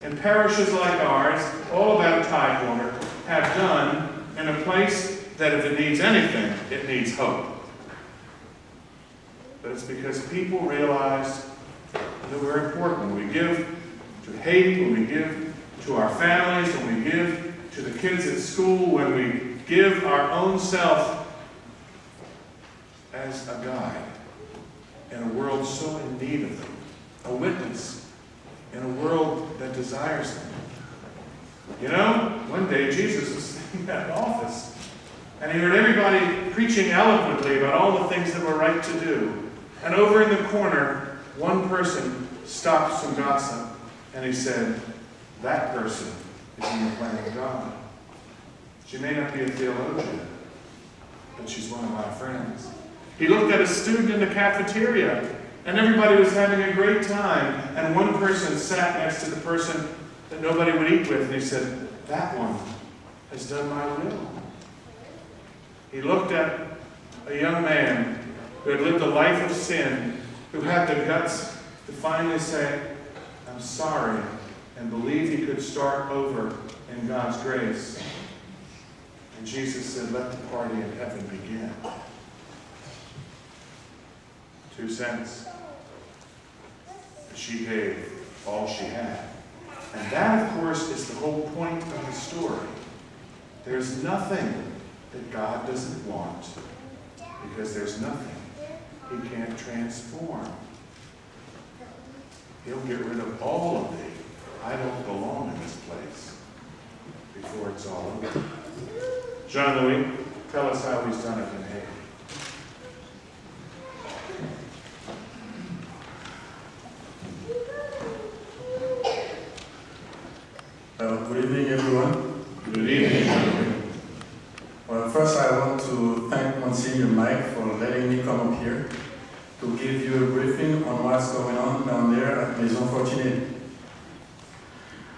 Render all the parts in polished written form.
and parishes like ours, all about Tidewater, have done in a place that if it needs anything, it needs hope. But it's because people realized that we're important. When we give to Haiti, when we give to our families, when we give to the kids at school, when we give our own self as a guide in a world so in need of them, a witness in a world that desires them. You know, one day Jesus was sitting in that office and he heard everybody preaching eloquently about all the things that were right to do. And over in the corner, one person stopped some gossip and he said, that person is in the plan of God. She may not be a theologian, but she's one of my friends. He looked at a student in the cafeteria and everybody was having a great time. And one person sat next to the person that nobody would eat with and he said, that one has done my will. He looked at a young man who had lived a life of sin, who had the guts to finally say, I'm sorry, and believe he could start over in God's grace. And Jesus said, let the party in heaven begin. 2 cents. She gave all she had. And that, of course, is the whole point of the story. There's nothing that God doesn't want, because there's nothing he can't transform. He'll get rid of all of the I don't belong in this place before it's all over. Jean-Louis, tell us how he's done it in Haiti. Good evening, everyone. Good evening. Well, first I want to thank Monsignor Mike for letting me come up here to give you a briefing on what's going on down there at Maison Fortunée.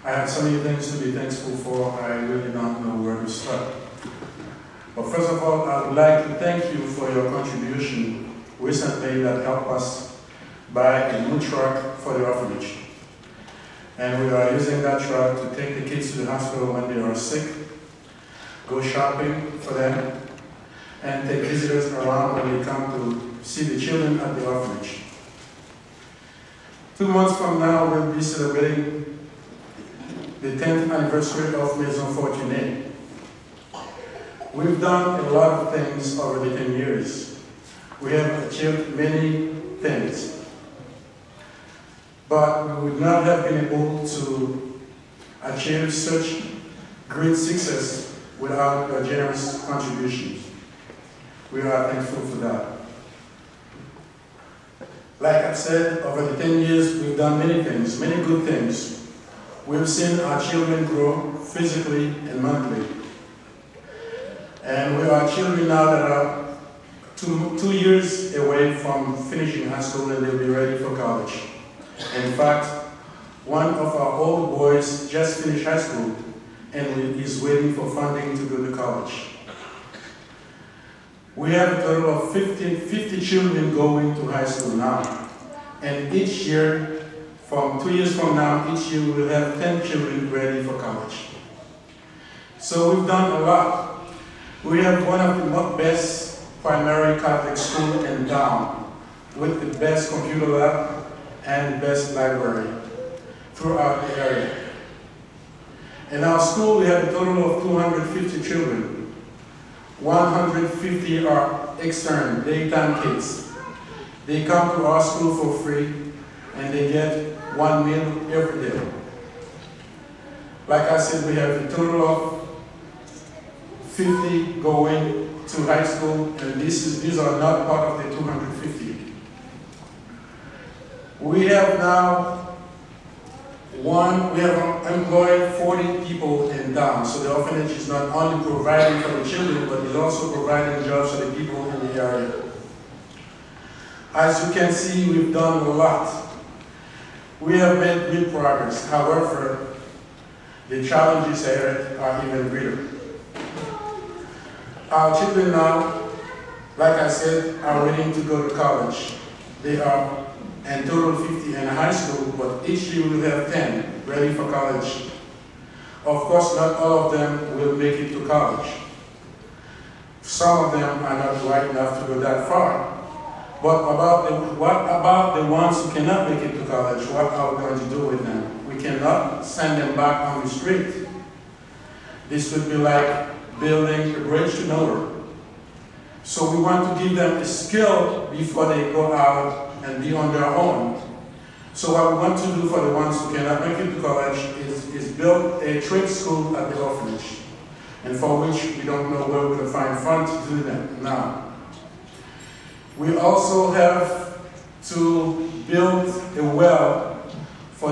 I have so many things to be thankful for, I really don't know where to start. But first of all, I would like to thank you for your contribution recently that helped us buy a new truck for the orphanage. And we are using that truck to take the kids to the hospital when they are sick, go shopping for them, and take visitors around when they come to see the children at the orphanage. 2 months from now, we'll be celebrating the 10th anniversary of Maison Fortunée. We've done a lot of things over the 10 years. We have achieved many things. But we would not have been able to achieve such great success without your generous contributions. We are thankful for that. Like I said, over the 10 years, we've done many things, many good things. We've seen our children grow physically and mentally. And we are children now that are two years away from finishing high school and they'll be ready for college. In fact, one of our old boys just finished high school and is waiting for funding to go to college. We have a total of 50 children going to high school now. And each year, from 2 years from now, each year we will have 10 children ready for college. So we've done a lot. We have one of the best primary Catholic schools in town, with the best computer lab and the best library throughout the area. In our school, we have a total of 250 children. 150 are extern, daytime kids. They come to our school for free, and they get 1 meal every day. Like I said, we have a total of 50 going to high school, and these are not part of the 250. We have now employed 40 people in town, so the orphanage is not only providing for the children, but is also providing jobs for the people in the area. As you can see, we've done a lot. We have made great progress. However, the challenges ahead are even greater. Our children now, like I said, are waiting to go to college. They are in total 50 in high school, but each year we will have 10. ready for college. Of course, not all of them will make it to college. Some of them are not bright enough to go that far. But what about the ones who cannot make it to college? What are we going to do with them? We cannot send them back on the street. This would be like building a bridge to nowhere. So we want to give them a skill before they go out and be on their own. So what we want to do for the ones who cannot make it to college is build a trade school at the orphanage, and for which we don't know where we can find funds to do that now. We also have to build a well for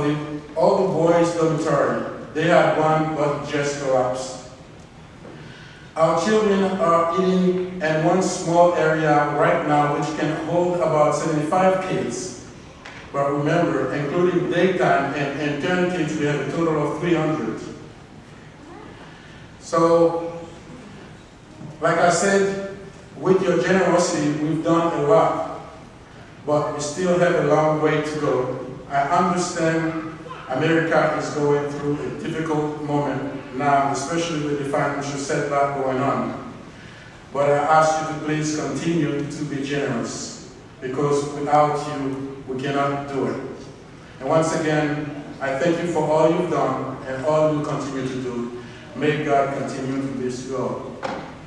all the boys' dormitory. They had one, but just collapsed. Our children are eating in one small area right now, which can hold about 75 kids. But remember, including daytime and 10 kids, we have a total of 300. So, like I said, with your generosity, we've done a lot, but we still have a long way to go. I understand America is going through a difficult moment now, especially with the financial setback going on. But I ask you to please continue to be generous, because without you, we cannot do it. And once again, I thank you for all you've done and all you continue to do. May God continue to this goal.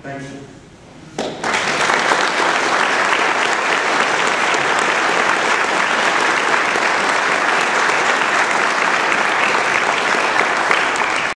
Thank you.